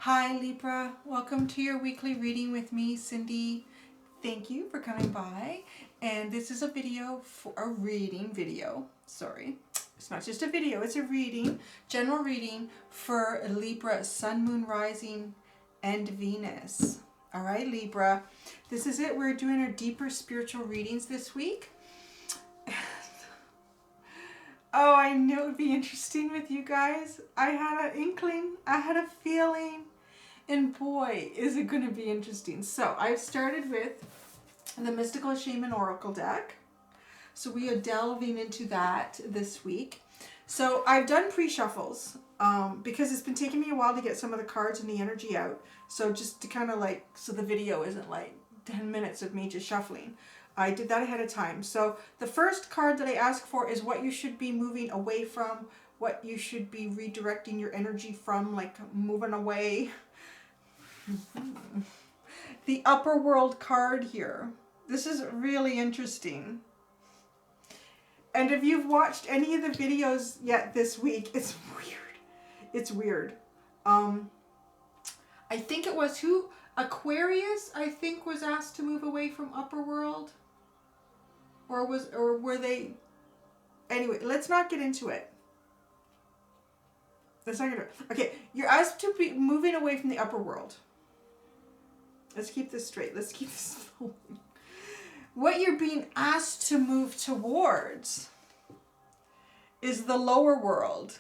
Hi Libra, welcome to your weekly reading with me, Cindy. Thank you for coming by. And this is a video for a reading video. Sorry, it's not just a video, it's a reading, general reading for Libra, Sun, Moon, Rising, and Venus. All right, Libra, this is it. We're doing our deeper spiritual readings this week. Oh, I knew it would be interesting with you guys. I had an inkling, I had a feeling, and boy, is it going to be interesting. So I've started with the Mystical Shaman Oracle deck. So we are delving into that this week. So I've done pre-shuffles because it's been taking me a while to get some of the cards and the energy out. So just to kind of so the video isn't like 10 minutes of me just shuffling. I did that ahead of time. So the first card that I ask for is what you should be moving away from, what you should be redirecting your energy from, like moving away. The Upper World card here. This is really interesting. And if you've watched any of the videos yet this week, it's weird. It's weird. I think it was Aquarius, I think, was asked to move away from Upper World. Or were they... Anyway, let's not get into it. Let's not get into it. Okay, you're asked to be moving away from the upper world. Let's keep this straight. Let's keep this flowing. What you're being asked to move towards is the lower world.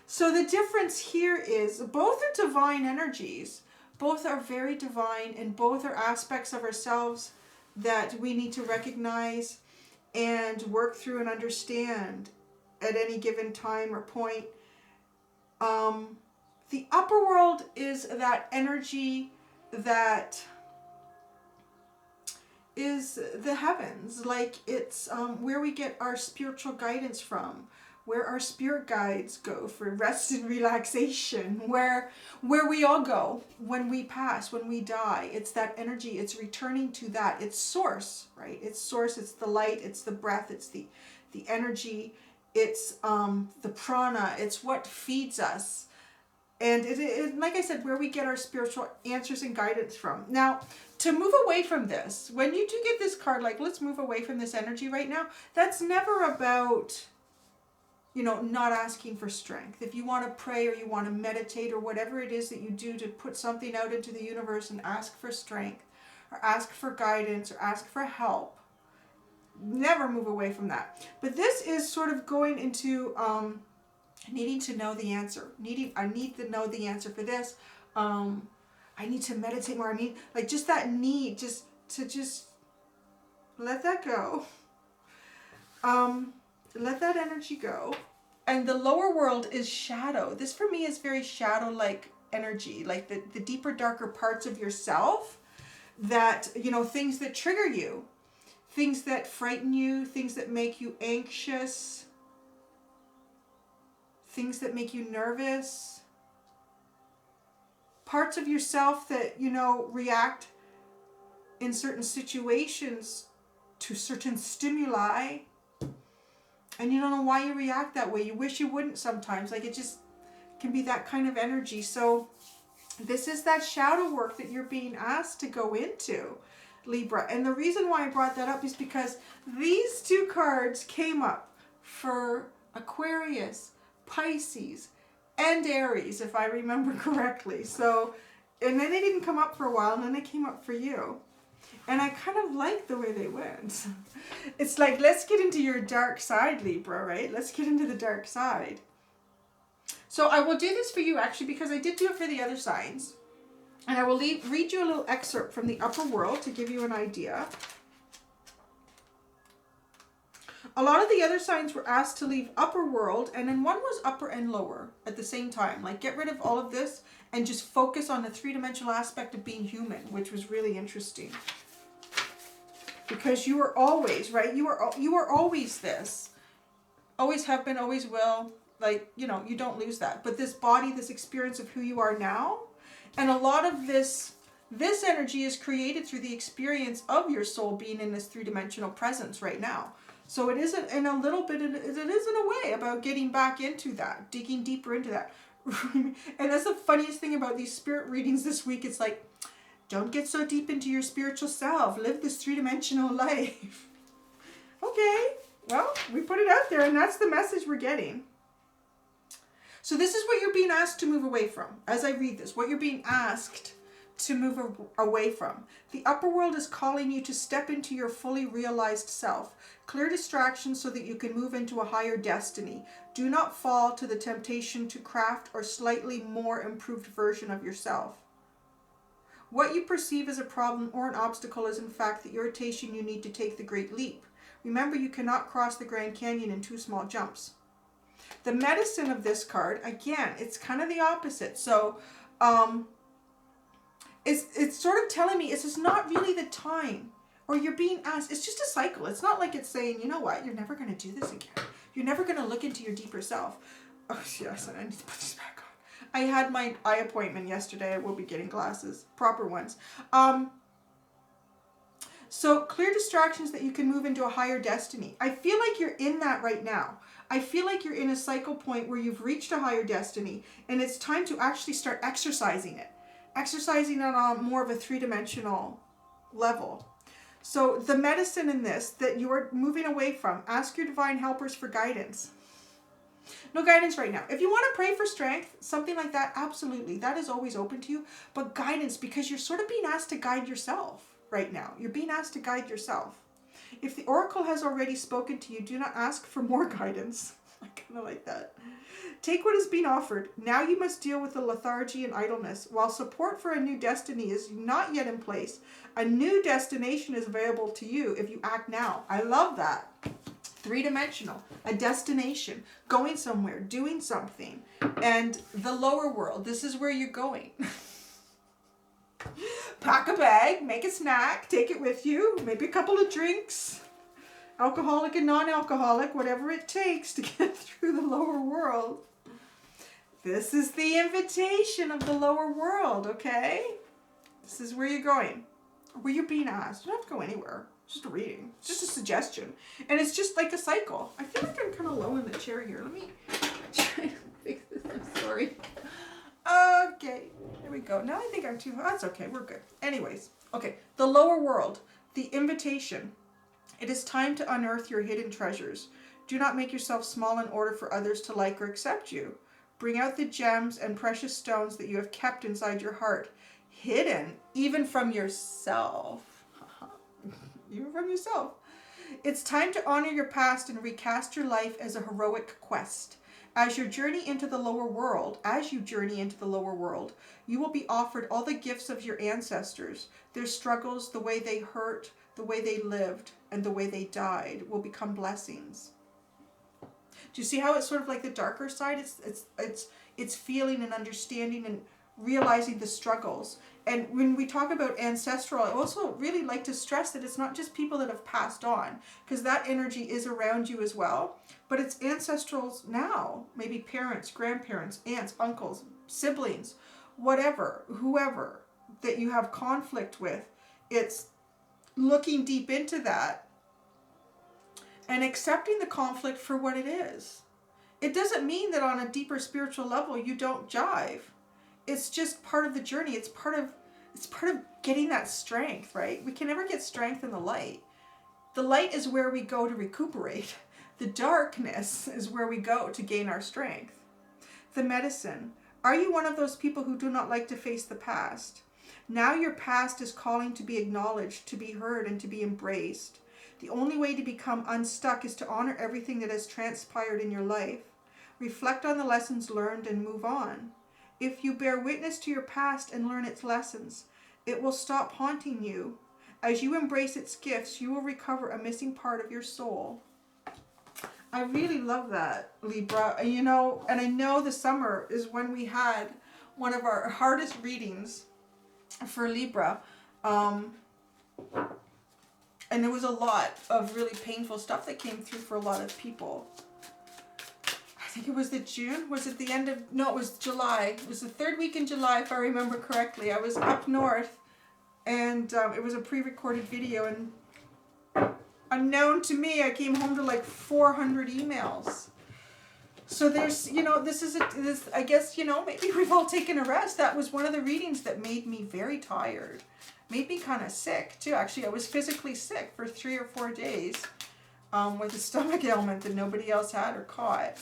So the difference here is both are divine energies. Both are very divine, and both are aspects of ourselves that we need to recognize and work through and understand at any given time or point. The upper world is that energy that is the heavens. Like it's where we get our spiritual guidance from, where our spirit guides go for rest and relaxation, where we all go when we pass, when we die. It's that energy. It's returning to that. It's source, right? It's source. It's the light. It's the breath. It's the energy. It's the prana. It's what feeds us. And it, like I said, where we get our spiritual answers and guidance from. Now, to move away from this, when you do get this card, like let's move away from this energy right now, that's never about... not asking for strength. If you want to pray or you want to meditate or whatever it is that you do to put something out into the universe and ask for strength or ask for guidance or ask for help, never move away from that. But this is sort of going into needing to know the answer. I need to know the answer for this. I need to meditate more. I mean, like just that need just to let that go. Let that energy go. And the lower world is shadow. This for me is very shadow-like energy, like the deeper, darker parts of yourself that, things that trigger you, things that frighten you, things that make you anxious, things that make you nervous, parts of yourself that, react in certain situations to certain stimuli. And you don't know why you react that way. You wish you wouldn't sometimes. Like it just can be that kind of energy. So this is that shadow work that you're being asked to go into, Libra. And the reason why I brought that up is because these two cards came up for Aquarius, Pisces, and Aries, if I remember correctly. So, and then they didn't come up for a while, and then they came up for you. And I kind of like the way they went. It's like, let's get into your dark side, Libra, right? Let's get into the dark side. So I will do this for you, actually, because I did do it for the other signs. And I will read you a little excerpt from the upper world to give you an idea. A lot of the other signs were asked to leave upper world, and then one was upper and lower at the same time. Like, get rid of all of this and just focus on the three-dimensional aspect of being human, which was really interesting. Because you are always, right? You are always this. Always have been, always will. Like, you don't lose that. But this body, this experience of who you are now, and a lot of this energy is created through the experience of your soul being in this three-dimensional presence right now. So it isn't in a little bit, it is in a way about getting back into that, digging deeper into that, And that's the funniest thing about these spirit readings this week. It's like, don't get so deep into your spiritual self. Live this three-dimensional life. Okay, well, we put it out there, and that's the message we're getting. So this is what you're being asked to move away from. As I read this, what you're being asked to move away from. The upper world is calling you to step into your fully realized self. Clear distractions so that you can move into a higher destiny. Do not fall to the temptation to craft a slightly more improved version of yourself. What you perceive as a problem or an obstacle is in fact the irritation you need to take the great leap. Remember, you cannot cross the Grand Canyon in 2 small jumps. The medicine of this card, again, it's kind of the opposite. So, it's sort of telling me this is not really the time, or you're being asked. It's just a cycle. It's not like it's saying, you know what, you're never going to do this again. You're never going to look into your deeper self. Oh, yes, I need to put this back on. I had my eye appointment yesterday. I will be getting glasses, proper ones. So clear distractions that you can move into a higher destiny. I feel like you're in that right now. I feel like you're in a cycle point where you've reached a higher destiny, and it's time to actually start exercising it. Exercising on a more of a 3-dimensional level. So the medicine in this that you're moving away from, ask your divine helpers for guidance. No guidance right now. If you want to pray for strength, something like that, absolutely. That is always open to you. But guidance, because you're sort of being asked to guide yourself right now. You're being asked to guide yourself. If the oracle has already spoken to you, do not ask for more guidance. I kind of like that. Take what is being offered. Now you must deal with the lethargy and idleness. While support for a new destiny is not yet in place, a new destination is available to you if you act now. I love that. 3-dimensional, a destination, going somewhere, doing something. And the lower world, this is where you're going. Pack a bag, make a snack, take it with you, maybe a couple of drinks, alcoholic and non-alcoholic, whatever it takes to get through the lower world. This is the invitation of the lower world, okay? This is where you're going, where you're being asked. You don't have to go anywhere. It's just a reading. It's just a suggestion. And it's just like a cycle. I feel like I'm kind of low in the chair here. Let me try to fix this. I'm sorry. Okay, there we go. Now I think I'm too... That's okay, we're good. Anyways, okay, the lower world, the invitation. It is time to unearth your hidden treasures. Do not make yourself small in order for others to like or accept you. Bring out the gems and precious stones that you have kept inside your heart, hidden even from yourself. Even from yourself. It's time to honor your past and recast your life as a heroic quest. As you journey into the lower world, you will be offered all the gifts of your ancestors. Their struggles, the way they hurt, the way they lived, and the way they died will become blessings. Do you see how it's sort of like the darker side? It's feeling and understanding and realizing the struggles. And when we talk about ancestral, I also really like to stress that it's not just people that have passed on, because that energy is around you as well. But it's ancestrals now, maybe parents, grandparents, aunts, uncles, siblings, whatever, whoever that you have conflict with. It's looking deep into that and accepting the conflict for what it is. It doesn't mean that on a deeper spiritual level you don't jive. It's just part of the journey. It's part of getting that strength, right? We can never get strength in the light. The light is where we go to recuperate. The darkness is where we go to gain our strength. The medicine. Are you one of those people who do not like to face the past? Now your past is calling to be acknowledged, to be heard, and to be embraced. The only way to become unstuck is to honor everything that has transpired in your life. Reflect on the lessons learned and move on. If you bear witness to your past and learn its lessons, it will stop haunting you. As you embrace its gifts, you will recover a missing part of your soul. I really love that, Libra. And I know the summer is when we had one of our hardest readings for Libra. And there was a lot of really painful stuff that came through for a lot of people. I think it was June. Was it the end of... No, it was July. It was the 3rd week in July, if I remember correctly. I was up north, and it was a pre-recorded video, and unknown to me, I came home to like 400 emails. So there's, you know, this, I guess, you know, maybe we've all taken a rest. That was one of the readings that made me very tired. Made me kind of sick, too. Actually, I was physically sick for 3 or 4 days with a stomach ailment that nobody else had or caught.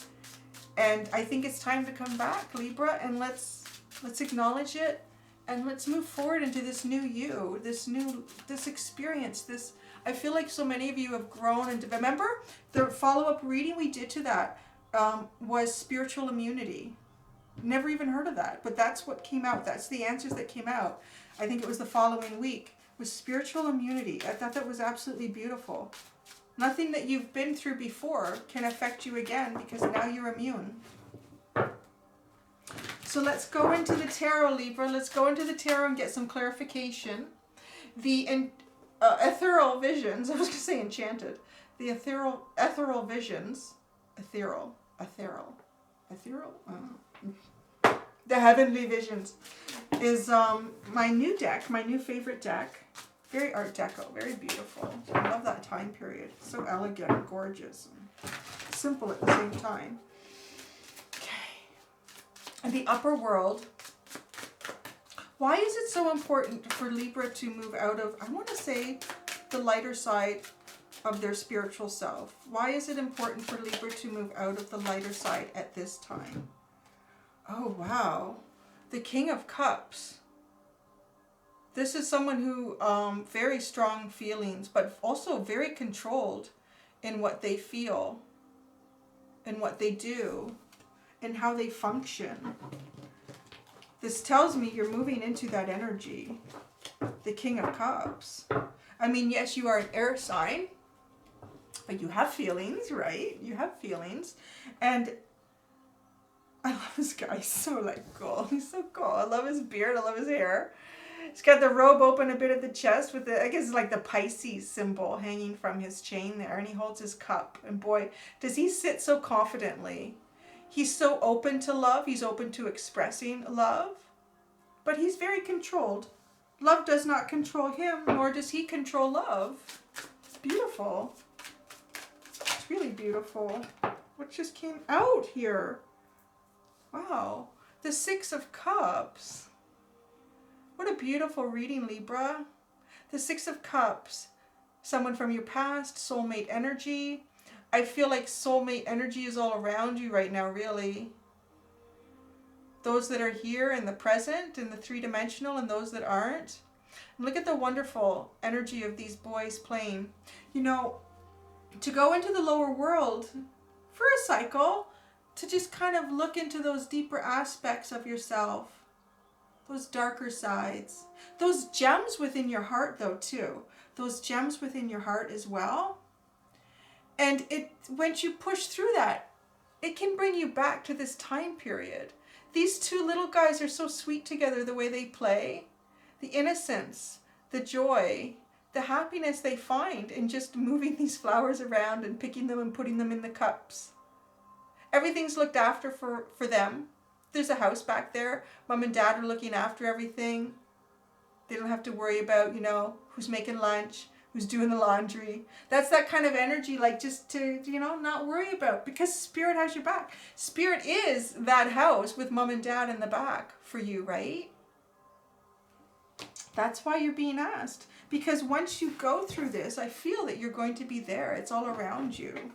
And I think it's time to come back, Libra, and let's acknowledge it. And let's move forward into this new you, this experience, this, I feel like so many of you have grown. And remember, the follow-up reading we did to that was spiritual immunity. Never even heard of that, but that's what came out. That's the answers that came out. I think it was the following week, was spiritual immunity. I thought that was absolutely beautiful. Nothing that you've been through before can affect you again because now you're immune. So let's go into the tarot, Libra. Let's go into the tarot and get some clarification. The ethereal visions, I was going to say enchanted. The ethereal visions, ethereal. The heavenly visions is my new deck, my new favorite deck. Very Art Deco, very beautiful. I love that time period. So elegant and gorgeous and simple at the same time. And the upper world. Why is it so important for Libra to move out of, I want to say, the lighter side of their spiritual self? Why is it important for Libra to move out of the lighter side at this time? Oh, wow. The King of Cups. This is someone who, very strong feelings, but also very controlled in what they feel, and what they do, and how they function. This tells me you're moving into that energy. The King of Cups. I mean, yes, you are an air sign, but you have feelings, right? You have feelings. And I love this guy. He's so, like, cool. He's so cool. I love his beard. I love his hair. He's got the robe open a bit at the chest with the, I guess, like the Pisces symbol hanging from his chain there. And he holds his cup. And boy, does he sit so confidently. He's so open to love. He's open to expressing love. But he's very controlled. Love does not control him, nor does he control love. It's beautiful. It's really beautiful. What just came out here? Wow. The Six of Cups. What a beautiful reading, Libra. The Six of Cups. Someone from your past, soulmate energy. I feel like soulmate energy is all around you right now, really. Those that are here in the present, in the three-dimensional, and those that aren't. And look at the wonderful energy of these boys playing. You know, to go into the lower world for a cycle, to just kind of look into those deeper aspects of yourself. Those darker sides. Those gems within your heart, though, too. Those gems within your heart as well. And once you push through that, it can bring you back to this time period. These two little guys are so sweet together, the way they play. The innocence, the joy, the happiness they find in just moving these flowers around and picking them and putting them in the cups. Everything's looked after for them. There's a house back there. Mom and Dad are looking after everything. They don't have to worry about, you know, who's making lunch, who's doing the laundry. That's that kind of energy, like just to, you know, not worry about, because Spirit has your back. Spirit is that house with Mom and Dad in the back for you, right? That's why you're being asked. Because once you go through this, I feel that you're going to be there. It's all around you.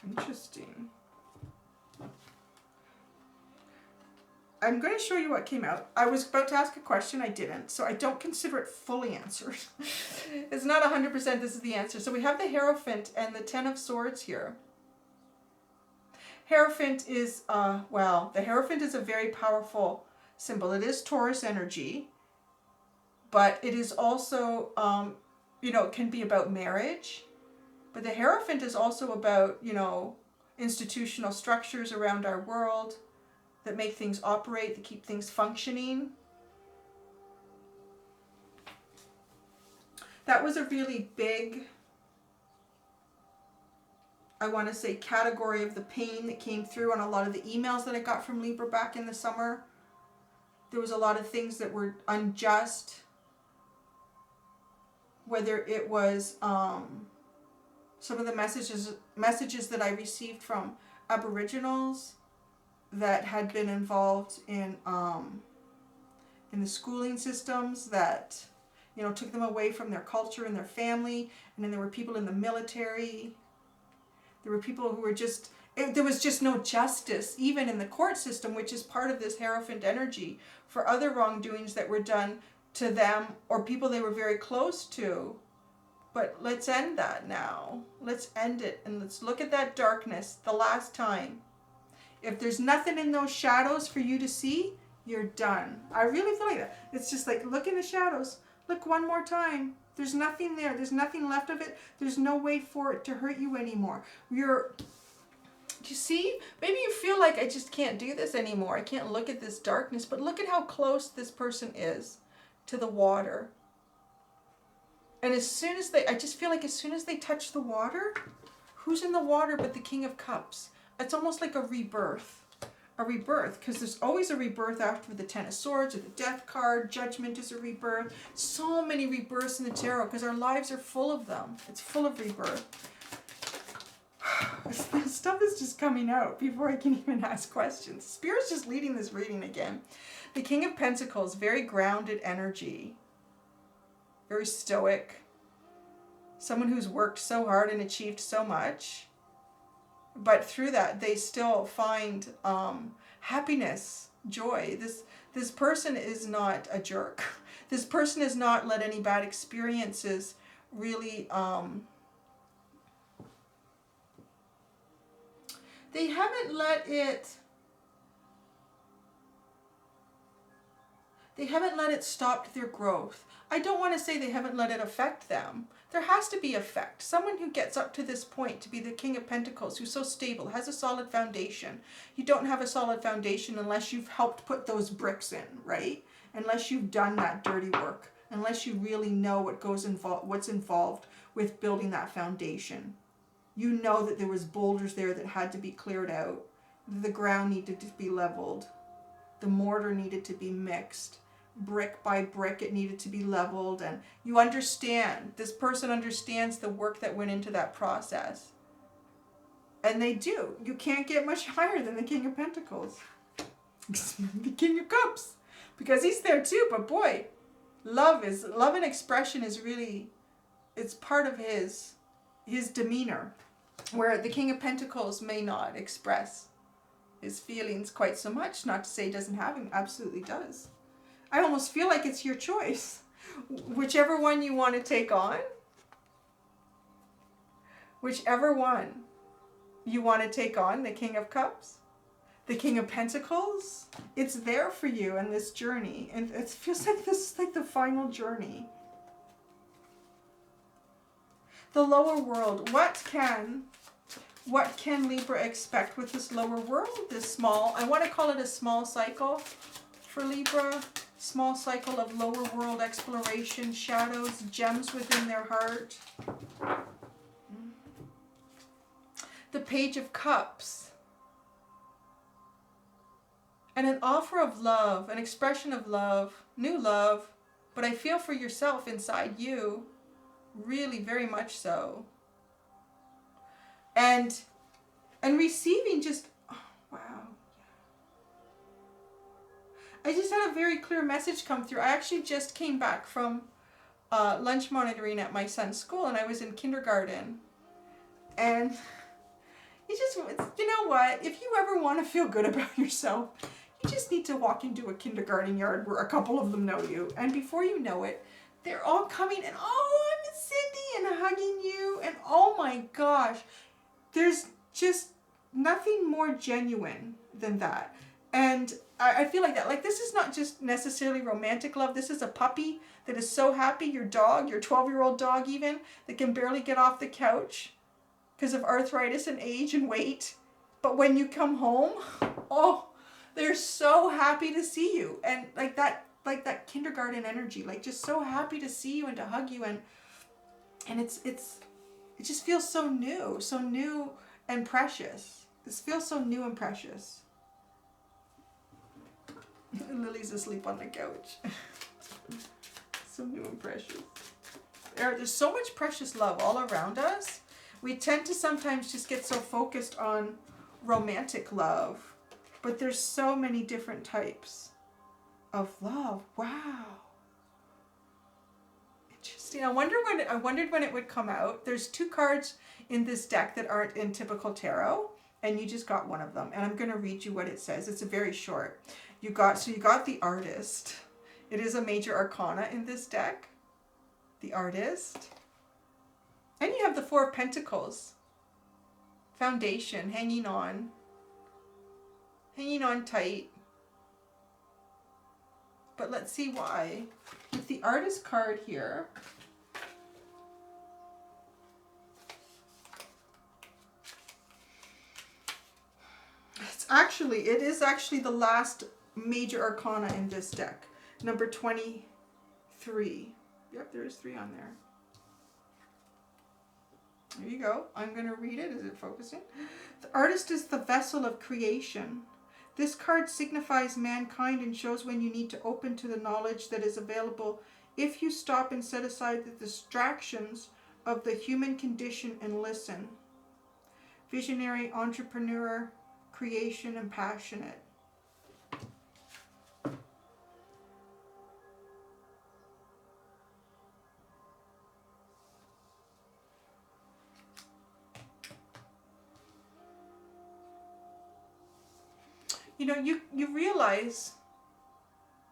Interesting. I'm going to show you what came out. I was about to ask a question, I didn't, so I don't consider it fully answered. It's not 100% this is the answer. So we have the Hierophant and the Ten of Swords here. Hierophant is, well, the Hierophant is a very powerful symbol. It is Taurus energy, but it is also, you know, it can be about marriage. But the Hierophant is also about, you know, institutional structures around our world that make things operate, that keep things functioning. That was a really big, I want to say, category of the pain that came through on a lot of the emails that I got from Libra back in the summer. There was a lot of things that were unjust, whether it was some of the messages that I received from Aboriginals that had been involved in the schooling systems that, you know, took them away from their culture and their family. And then there were people in the military. There were people who were just, there was just no justice, even in the court system, which is part of this Hierophant energy, for other wrongdoings that were done to them or people they were very close to. But let's end that now. Let's end it and let's look at that darkness the last time. If there's nothing in those shadows for you to see, you're done. I really feel like that. It's just like, look in the shadows. Look one more time. There's nothing there. There's nothing left of it. There's no way for it to hurt you anymore. Do you see? Maybe you feel like, I just can't do this anymore. I can't look at this darkness. But look at how close this person is to the water. And as soon as I just feel like as soon as they touch the water, who's in the water but the King of Cups? It's almost like a rebirth. A rebirth, because there's always a rebirth after the Ten of Swords or the Death card. Judgment is a rebirth. So many rebirths in the tarot because our lives are full of them. It's full of rebirth. This stuff is just coming out before I can even ask questions. Spirit's just leading this reading again. The King of Pentacles, very grounded energy. Very stoic. Someone who's worked so hard and achieved so much. But through that, they still find happiness, joy. This person is not a jerk. This person has not let any bad experiences really... they haven't let it... They haven't let it stop their growth. I don't want to say they haven't let it affect them. There has to be effect. Someone who gets up to this point to be the King of Pentacles, who's so stable, has a solid foundation. You don't have a solid foundation unless you've helped put those bricks in, right? Unless you've done that dirty work. Unless you really know what's involved with building that foundation. You know that there was boulders there that had to be cleared out. The ground needed to be leveled. The mortar needed to be mixed. Brick by brick, it needed to be leveled, and you understand, this person understands the work that went into that process. And they do. You can't get much higher than the King of Pentacles. The King of Cups. Because he's there too, but boy, love and expression is really, it's part of his demeanor. Where the King of Pentacles may not express his feelings quite so much. Not to say he doesn't have him, absolutely does. I almost feel like it's your choice. Whichever one you want to take on. Whichever one you want to take on, the King of Cups, the King of Pentacles, it's there for you in this journey. And it feels like this is like the final journey. The lower world, what can Libra expect with this lower world? This small, I want to call it a small cycle for Libra. Small cycle of lower world exploration, shadows, gems within their heart. The Page of Cups. And an offer of love, an expression of love, new love, but I feel for yourself inside you, really very much so. And receiving just, oh, wow. I just had a very clear message come through. I actually just came back from lunch monitoring at my son's school, and I was in kindergarten. And you know what? If you ever want to feel good about yourself, you just need to walk into a kindergarten yard where a couple of them know you. And before you know it, they're all coming and, oh, I'm Cindy, and hugging you. And oh my gosh, there's just nothing more genuine than that. And I feel like that. Like, this is not just necessarily romantic love. This is a puppy that is so happy. Your dog, your 12-year-old dog even, that can barely get off the couch because of arthritis and age and weight. But when you come home, oh, they're so happy to see you. And like that kindergarten energy, like just so happy to see you and to hug you. And it just feels so new and precious. This feels so new and precious. Lily's asleep on the couch. So new and precious. There's so much precious love all around us. We tend to sometimes just get so focused on romantic love, but there's so many different types of love. Wow. Interesting. I wondered when it would come out. There's 2 cards in this deck that aren't in typical tarot, and you just got one of them. And I'm going to read you what it says. It's a very short. You got the Artist. It is a major arcana in this deck. The Artist. And you have the 4 of Pentacles. Foundation, hanging on tight. But let's see why. With the Artist card here, it is actually the last major arcana in this deck. Number 23. Yep, there is 3 on there. There you go. I'm going to read it. Is it focusing? The Artist is the vessel of creation. This card signifies mankind and shows when you need to open to the knowledge that is available if you stop and set aside the distractions of the human condition and listen. Visionary, entrepreneur, creation, and passionate. You know, you realize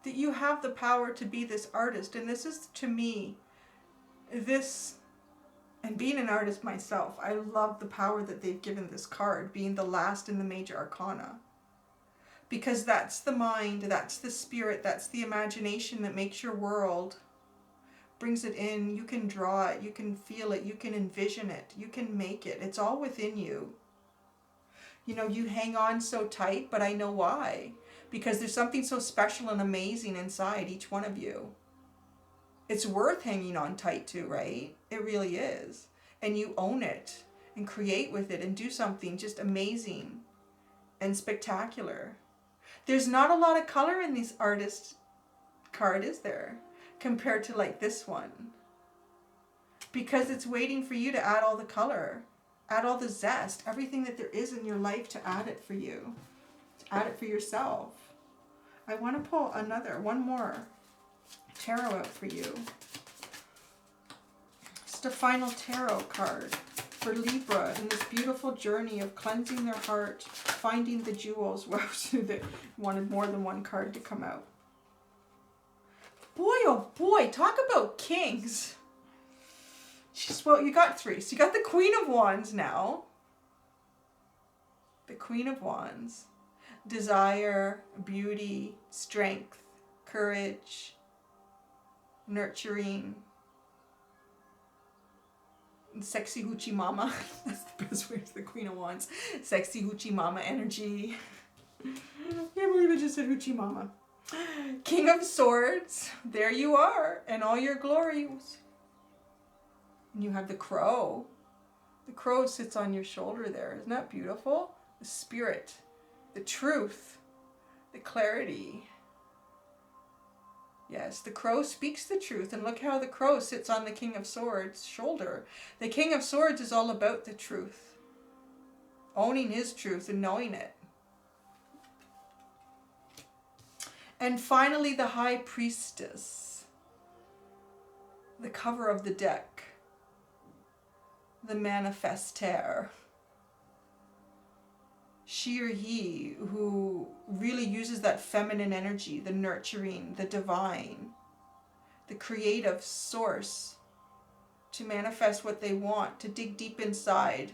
that you have the power to be this artist. And this is, to me, and being an artist myself, I love the power that they've given this card, being the last in the major arcana. Because that's the mind, that's the spirit, that's the imagination that makes your world, brings it in. You can draw it, you can feel it, you can envision it, you can make it. It's all within you. You know, you hang on so tight, but I know why. Because there's something so special and amazing inside each one of you. It's worth hanging on tight to, right? It really is. And you own it and create with it and do something just amazing and spectacular. There's not a lot of color in this Artist card, is there? Compared to like this one. Because it's waiting for you to add all the color. Add all the zest, everything that there is in your life, to add it for you. To add it for yourself. I want to pull one more tarot out for you. Just a final tarot card for Libra in this beautiful journey of cleansing their heart, finding the jewels. Wow, so they wanted more than one card to come out. Boy, oh boy, talk about kings. Well, you got 3. So you got the Queen of Wands now. The Queen of Wands. Desire, beauty, strength, courage, nurturing, sexy hoochie mama. That's the best way to the Queen of Wands. Sexy hoochie mama energy. I can't believe I just said hoochie mama. King of Swords. There you are in all your glory. And you have the Crow. The Crow sits on your shoulder there. Isn't that beautiful? The spirit, the truth, the clarity. Yes, the Crow speaks the truth. And look how the Crow sits on the King of Swords' shoulder. The King of Swords is all about the truth. Owning his truth and knowing it. And finally, the High Priestess. The cover of the deck. The manifesteur. She or he who really uses that feminine energy, the nurturing, the divine, the creative source to manifest what they want, to dig deep inside,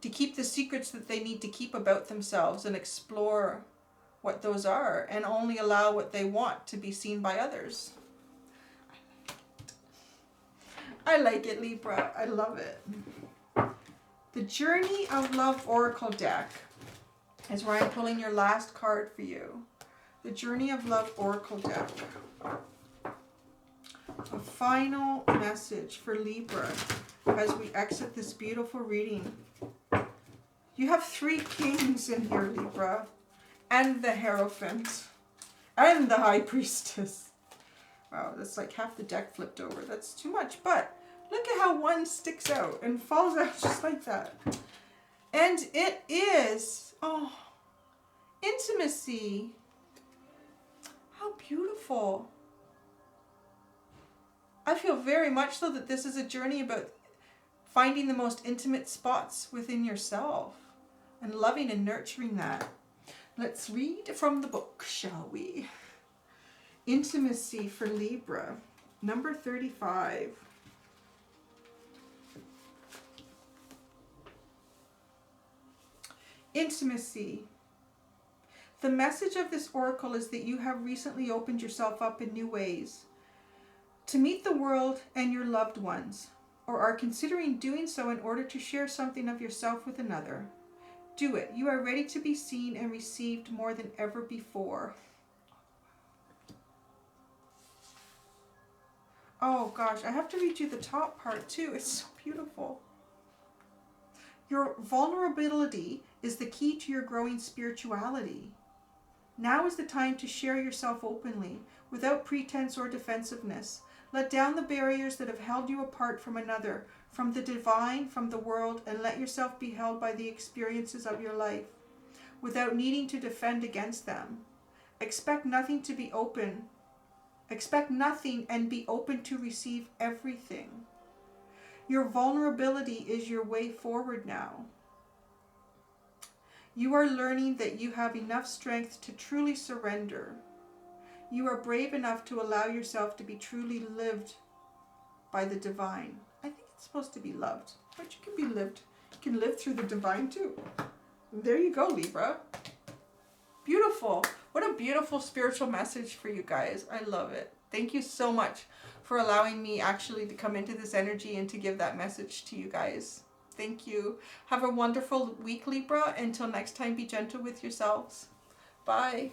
to keep the secrets that they need to keep about themselves and explore what those are and only allow what they want to be seen by others. I like it, Libra. I love it. The Journey of Love Oracle deck is where I'm pulling your last card for you. The Journey of Love Oracle deck. A final message for Libra as we exit this beautiful reading. You have 3 kings in here, Libra. And the Hierophant. And the High Priestess. Wow, that's like half the deck flipped over. That's too much. But Look at how one sticks out and falls out just like that. And it is, oh, intimacy. How beautiful. I feel very much so that this is a journey about finding the most intimate spots within yourself and loving and nurturing that. Let's read from the book, shall we? Intimacy for Libra, number 35. Intimacy. The message of this oracle is that you have recently opened yourself up in new ways to meet the world and your loved ones, or are considering doing so in order to share something of yourself with another. Do it. You are ready to be seen and received more than ever before. Oh gosh, I have to read you the top part too. It's so beautiful. Your vulnerability is the key to your growing spirituality. Now is the time to share yourself openly, without pretense or defensiveness. Let down the barriers that have held you apart from another, from the divine, from the world, and let yourself be held by the experiences of your life, without needing to defend against them. Expect nothing to be open. Expect nothing and be open to receive everything. Your vulnerability is your way forward now. You are learning that you have enough strength to truly surrender. You are brave enough to allow yourself to be truly lived by the divine. I think it's supposed to be loved, but you can be lived. You can live through the divine too. And there you go, Libra. Beautiful. What a beautiful spiritual message for you guys. I love it. Thank you so much for allowing me actually to come into this energy and to give that message to you guys. Thank you. Have a wonderful week, Libra. Until next time, be gentle with yourselves. Bye.